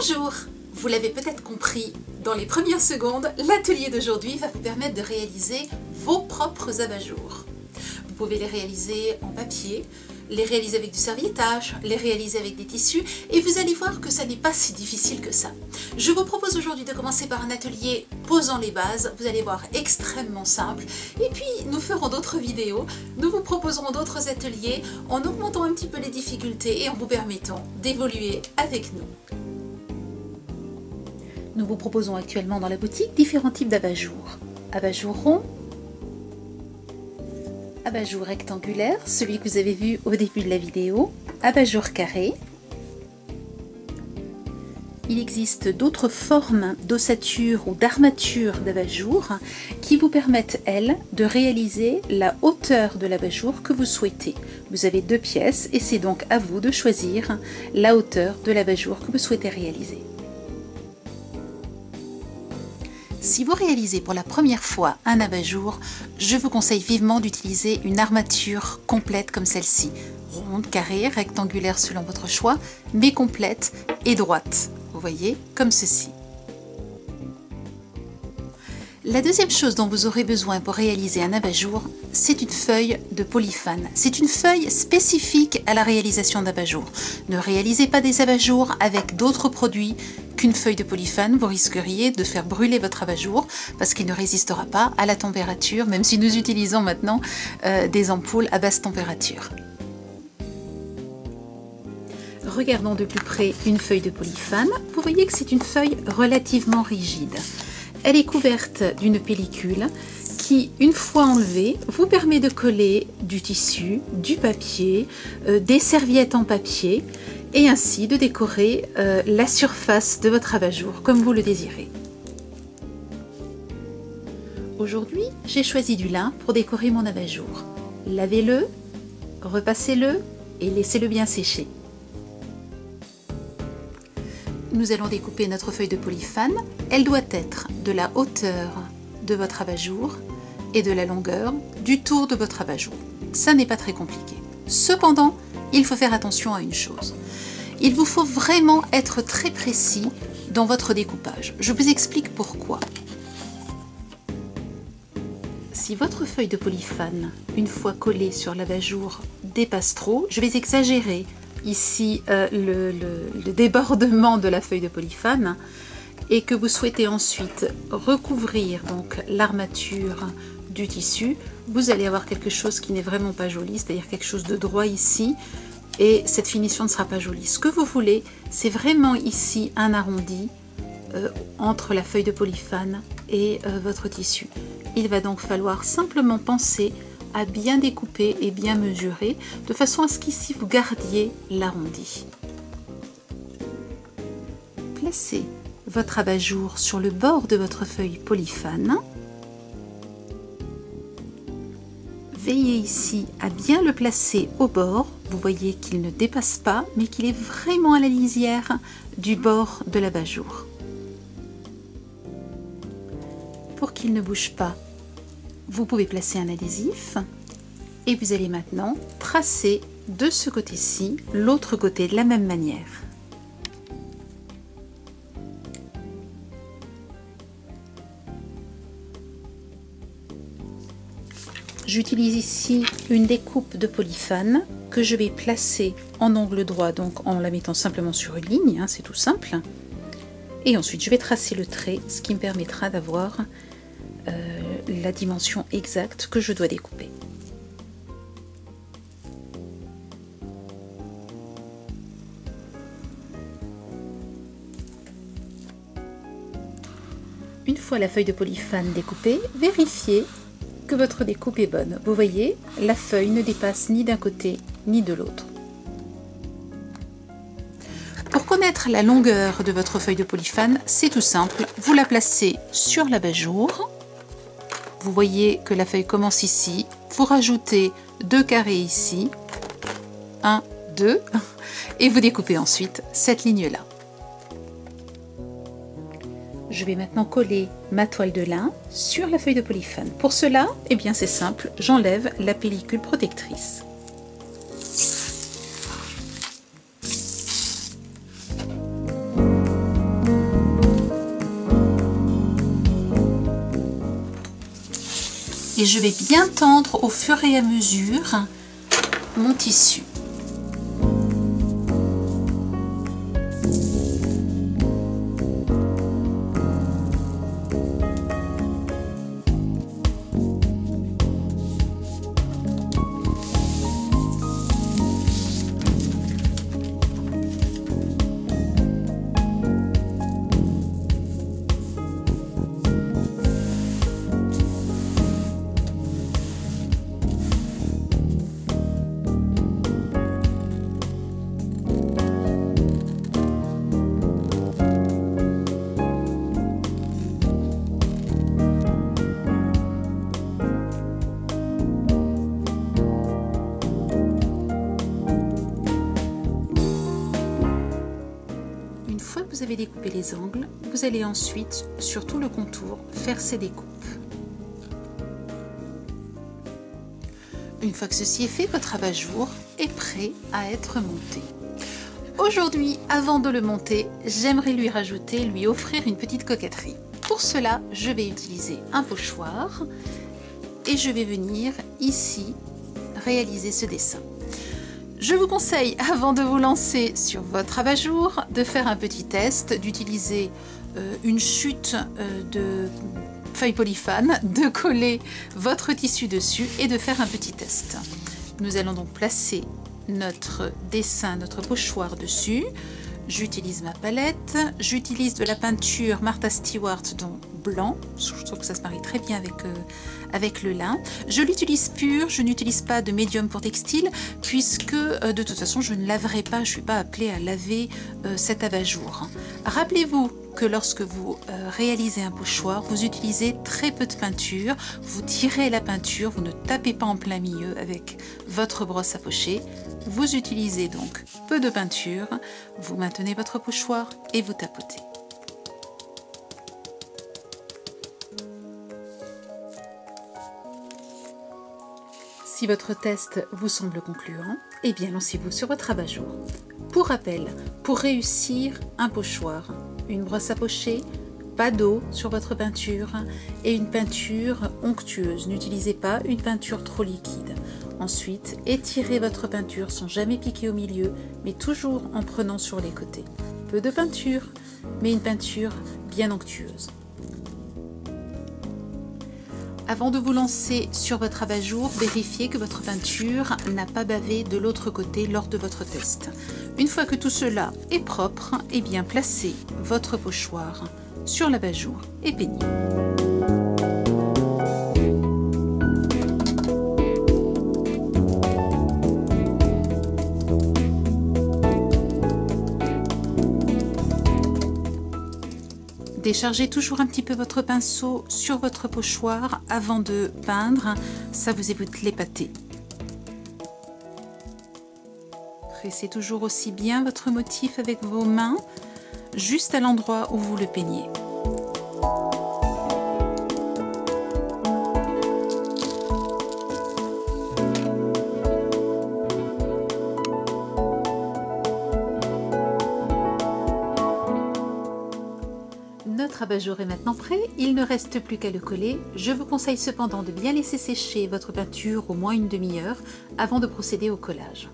Bonjour! Vous l'avez peut-être compris, dans les premières secondes, l'atelier d'aujourd'hui va vous permettre de réaliser vos propres abat-jours. Vous pouvez les réaliser en papier, les réaliser avec du serviettage, les réaliser avec des tissus et vous allez voir que ça n'est pas si difficile que ça. Je vous propose aujourd'hui de commencer par un atelier posant les bases, vous allez voir extrêmement simple et puis nous ferons d'autres vidéos, nous vous proposerons d'autres ateliers en augmentant un petit peu les difficultés et en vous permettant d'évoluer avec nous. Nous vous proposons actuellement dans la boutique différents types d'abat-jours. Abat-jour rond, abat-jour rectangulaire, celui que vous avez vu au début de la vidéo, abat-jour carré. Il existe d'autres formes d'ossature ou d'armature d'abat-jour qui vous permettent, elles, de réaliser la hauteur de l'abat-jour que vous souhaitez. Vous avez deux pièces et c'est donc à vous de choisir la hauteur de l'abat-jour que vous souhaitez réaliser. Si vous réalisez pour la première fois un abat-jour, je vous conseille vivement d'utiliser une armature complète comme celle-ci, ronde, carrée, rectangulaire selon votre choix, mais complète et droite. Vous voyez, comme ceci. La deuxième chose dont vous aurez besoin pour réaliser un abat-jour, c'est une feuille de polyphane. C'est une feuille spécifique à la réalisation d'abat-jour. Ne réalisez pas des abat-jours avec d'autres produits qu'une feuille de polyphane. Vous risqueriez de faire brûler votre abat-jour parce qu'il ne résistera pas à la température, même si nous utilisons maintenant des ampoules à basse température. Regardons de plus près une feuille de polyphane. Vous voyez que c'est une feuille relativement rigide. Elle est couverte d'une pellicule qui, une fois enlevée, vous permet de coller du tissu, du papier, des serviettes en papier et ainsi de décorer la surface de votre abat-jour comme vous le désirez. Aujourd'hui, j'ai choisi du lin pour décorer mon abat-jour. Lavez-le, repassez-le et laissez-le bien sécher. Nous allons découper notre feuille de polyphane. Elle doit être de la hauteur de votre abat-jour et de la longueur du tour de votre abat-jour. Ça n'est pas très compliqué. Cependant, il faut faire attention à une chose. Il vous faut vraiment être très précis dans votre découpage. Je vous explique pourquoi. Si votre feuille de polyphane, une fois collée sur l'abat-jour, dépasse trop, je vais exagérer ici le débordement de la feuille de polyphane et que vous souhaitez ensuite recouvrir donc l'armature du tissu, vous allez avoir quelque chose qui n'est vraiment pas joli, c'est-à-dire quelque chose de droit ici et cette finition ne sera pas jolie. Ce que vous voulez, c'est vraiment ici un arrondi entre la feuille de polyphane et votre tissu. Il va donc falloir simplement penser à bien découper et bien mesurer de façon à ce qu'ici vous gardiez l'arrondi. Placez votre abat-jour sur le bord de votre feuille polyphane. Veillez ici à bien le placer au bord. Vous voyez qu'il ne dépasse pas mais qu'il est vraiment à la lisière du bord de l'abat-jour. Pour qu'il ne bouge pas, vous pouvez placer un adhésif et vous allez maintenant tracer de ce côté-ci l'autre côté de la même manière. J'utilise ici une découpe de polyphane que je vais placer en angle droit, donc en la mettant simplement sur une ligne, c'est tout simple. Et ensuite je vais tracer le trait, ce qui me permettra d'avoir la dimension exacte que je dois découper. Une fois la feuille de polyphane découpée, vérifiez que votre découpe est bonne. Vous voyez, la feuille ne dépasse ni d'un côté ni de l'autre. Pour connaître la longueur de votre feuille de polyphane, c'est tout simple. Vous la placez sur l'abat-jour. Vous voyez que la feuille commence ici. Vous rajoutez 2 carrés ici. 1, 2. Et vous découpez ensuite cette ligne-là. Je vais maintenant coller ma toile de lin sur la feuille de polyphane. Pour cela, eh bien c'est simple, j'enlève la pellicule protectrice. et je vais bien tendre au fur et à mesure mon tissu. Vous avez découpé les angles, vous allez ensuite, sur tout le contour, faire ces découpes. Une fois que ceci est fait, votre abat-jour est prêt à être monté. Aujourd'hui, avant de le monter, j'aimerais lui offrir une petite coquetterie. Pour cela, je vais utiliser un pochoir et je vais venir ici réaliser ce dessin. Je vous conseille, avant de vous lancer sur votre abat-jour, de faire un petit test, d'utiliser une chute de feuille polyphane, de coller votre tissu dessus et de faire un petit test. Nous allons donc placer notre dessin, notre pochoir dessus. J'utilise ma palette, j'utilise de la peinture Martha Stewart dans blanc, je trouve que ça se marie très bien avec le lin. Je l'utilise pur, je n'utilise pas de médium pour textile puisque de toute façon je ne laverai pas, je ne suis pas appelée à laver cet abat-jour. Rappelez-vous que lorsque vous réalisez un pochoir, vous utilisez très peu de peinture, vous tirez la peinture, vous ne tapez pas en plein milieu avec votre brosse à pocher, vous utilisez donc peu de peinture, vous maintenez votre pochoir et vous tapotez. Si votre test vous semble concluant, eh bien lancez-vous sur votre abat-jour. Pour rappel, pour réussir un pochoir, une brosse à pocher, pas d'eau sur votre peinture et une peinture onctueuse. N'utilisez pas une peinture trop liquide. Ensuite, étirez votre peinture sans jamais piquer au milieu, mais toujours en prenant sur les côtés. Peu de peinture, mais une peinture bien onctueuse. Avant de vous lancer sur votre abat-jour, vérifiez que votre peinture n'a pas bavé de l'autre côté lors de votre test. Une fois que tout cela est propre, eh bien placez votre pochoir sur l'abat-jour et peignez. Déchargez toujours un petit peu votre pinceau sur votre pochoir avant de peindre, ça vous évite les pâtés. Pressez toujours aussi bien votre motif avec vos mains, juste à l'endroit où vous le peignez. Notre abat-jour est maintenant prêt, il ne reste plus qu'à le coller. Je vous conseille cependant de bien laisser sécher votre peinture au moins une demi-heure avant de procéder au collage.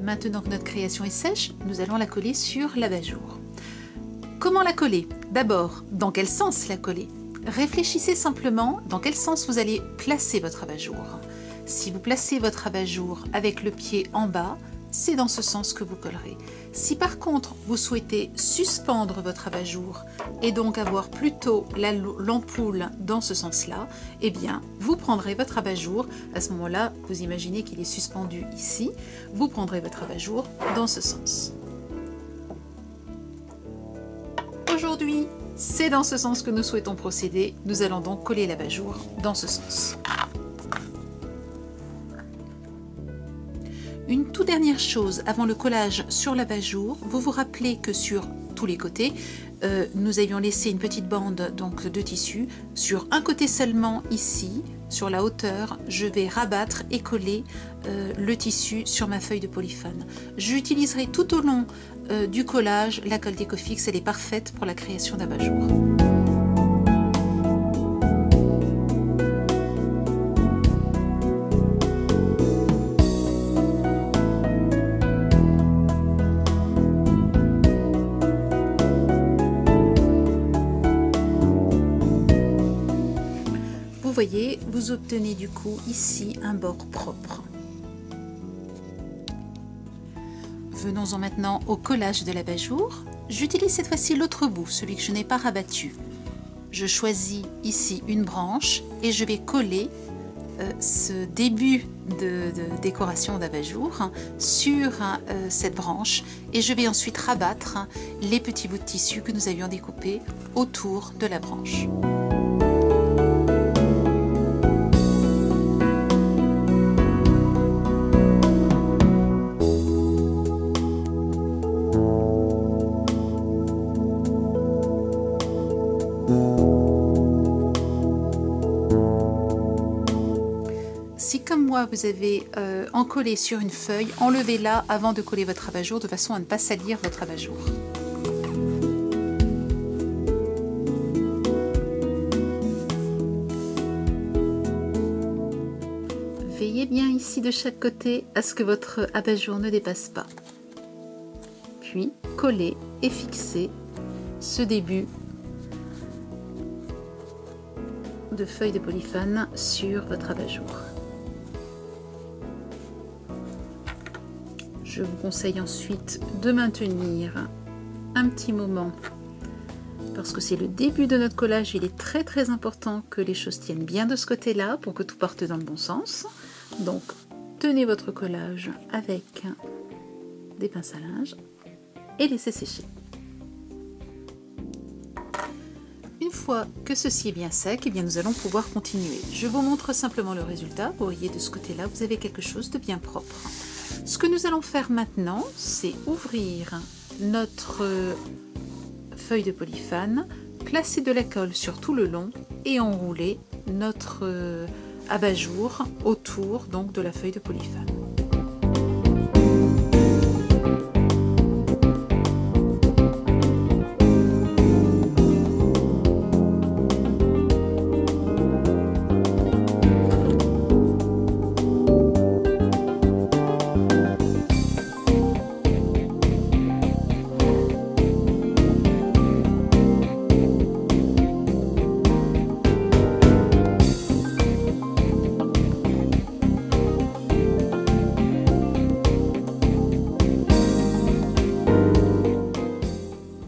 Maintenant que notre création est sèche, nous allons la coller sur l'abat-jour. Comment la coller? D'abord, dans quel sens la coller? Réfléchissez simplement dans quel sens vous allez placer votre abat-jour. Si vous placez votre abat-jour avec le pied en bas, c'est dans ce sens que vous collerez. Si par contre vous souhaitez suspendre votre abat-jour et donc avoir plutôt l'ampoule dans ce sens-là, eh bien vous prendrez votre abat-jour, à ce moment-là vous imaginez qu'il est suspendu ici, vous prendrez votre abat-jour dans ce sens. Aujourd'hui, c'est dans ce sens que nous souhaitons procéder, nous allons donc coller l'abat-jour dans ce sens. Une toute dernière chose avant le collage sur l'abat-jour, vous vous rappelez que sur tous les côtés, nous avions laissé une petite bande donc, de tissu. Sur un côté seulement, ici, sur la hauteur, je vais rabattre et coller le tissu sur ma feuille de polyphane. J'utiliserai tout au long du collage la colle Décofix, elle est parfaite pour la création d'abat-jour. voyez, vous obtenez du coup ici un bord propre. Venons-en maintenant au collage de l'abat-jour. J'utilise cette fois-ci l'autre bout, celui que je n'ai pas rabattu. Je choisis ici une branche et je vais coller ce début de décoration d'abat-jour sur cette branche et je vais ensuite rabattre les petits bouts de tissu que nous avions découpés autour de la branche. Si comme moi vous avez encollé sur une feuille, enlevez-la avant de coller votre abat-jour de façon à ne pas salir votre abat-jour. Veillez bien ici de chaque côté à ce que votre abat-jour ne dépasse pas. Puis collez et fixez ce début de feuille de polyphane sur votre abat-jour. Je vous conseille ensuite de maintenir un petit moment parce que c'est le début de notre collage. Il est très important que les choses tiennent bien de ce côté-là pour que tout parte dans le bon sens. Donc tenez votre collage avec des pinces à linge et laissez sécher. Une fois que ceci est bien sec, eh bien nous allons pouvoir continuer. Je vous montre simplement le résultat. Vous voyez de ce côté-là, vous avez quelque chose de bien propre. Ce que nous allons faire maintenant, c'est ouvrir notre feuille de polyphane, placer de la colle sur tout le long et enrouler notre abat-jour autour donc de la feuille de polyphane.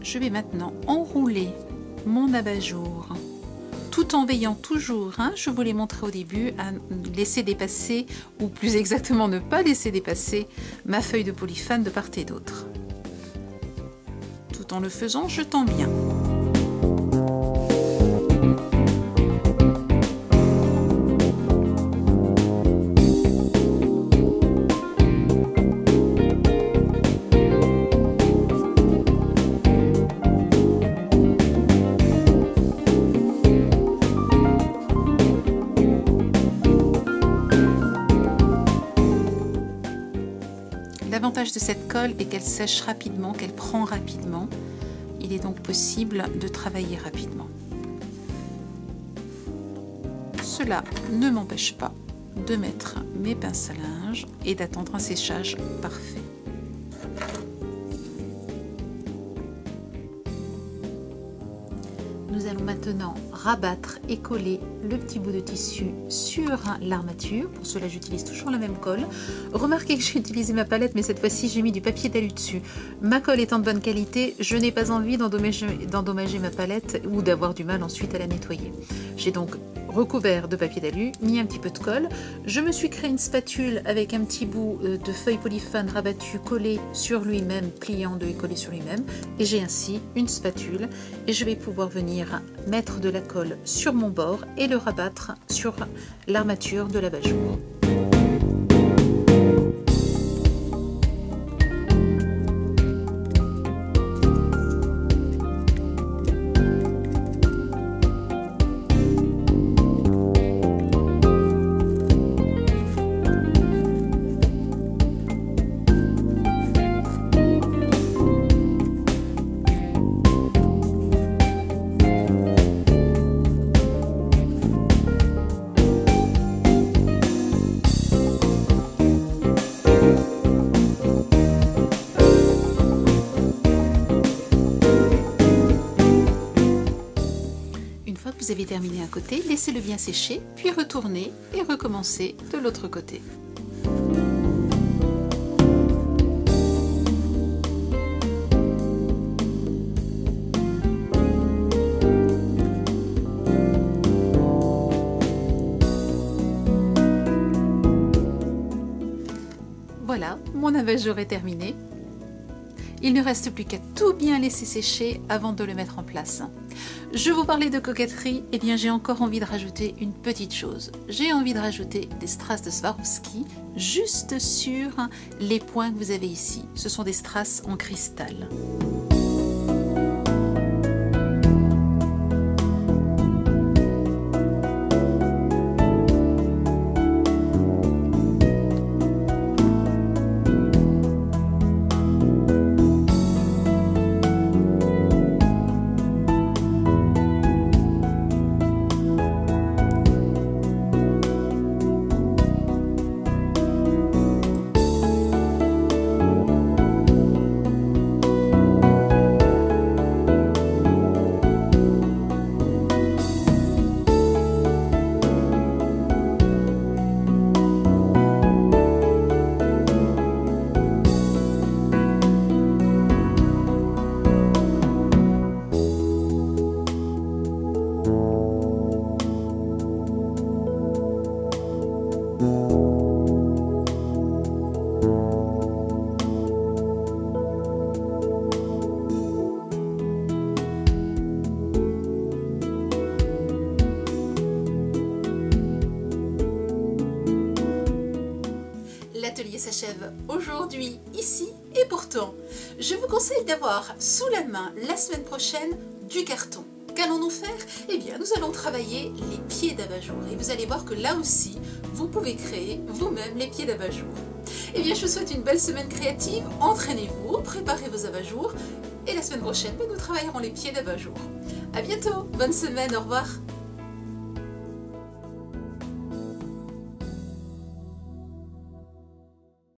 Je vais maintenant enrouler mon abat-jour tout en veillant toujours, je vous l'ai montré au début, à laisser dépasser, ou plus exactement ne pas laisser dépasser ma feuille de polyphane de part et d'autre. Tout en le faisant, je tends bien. L'avantage de cette colle est qu'elle sèche rapidement, qu'elle prend rapidement. Il est donc possible de travailler rapidement. Cela ne m'empêche pas de mettre mes pinces à linge et d'attendre un séchage parfait. Nous allons maintenant rabattre et coller le petit bout de tissu sur l'armature. Pour cela, j'utilise toujours la même colle. Remarquez que j'ai utilisé ma palette, mais cette fois-ci, j'ai mis du papier d'alu dessus. Ma colle étant de bonne qualité, je n'ai pas envie d'endommager ma palette ou d'avoir du mal ensuite à la nettoyer. J'ai donc recouvert de papier d'alu, mis un petit peu de colle. Je me suis créé une spatule avec un petit bout de feuille polyphane rabattu, collé sur lui-même, pliant de et collé sur lui-même. Et j'ai ainsi une spatule et je vais pouvoir venir mettre de la colle sur mon bord et le rabattre sur l'armature de l'abat-jour. une fois que vous avez terminé un côté, laissez-le bien sécher, puis retournez et recommencez de l'autre côté. Voilà, mon abat-jour est terminé. Il ne reste plus qu'à tout bien laisser sécher avant de le mettre en place. Je vous parlais de coquetterie, et bien j'ai encore envie de rajouter une petite chose. J'ai envie de rajouter des strass de Swarovski juste sur les points que vous avez ici. Ce sont des strass en cristal. L'atelier s'achève aujourd'hui, ici, et pourtant, je vous conseille d'avoir sous la main la semaine prochaine du carton. Qu'allons-nous faire? Eh bien, nous allons travailler les pieds d'abat-jour et vous allez voir que là aussi, vous pouvez créer vous-même les pieds d'abat-jour. Eh bien, je vous souhaite une belle semaine créative, entraînez-vous, préparez vos abat-jours et la semaine prochaine, nous travaillerons les pieds d'abat-jour. À bientôt, bonne semaine, au revoir.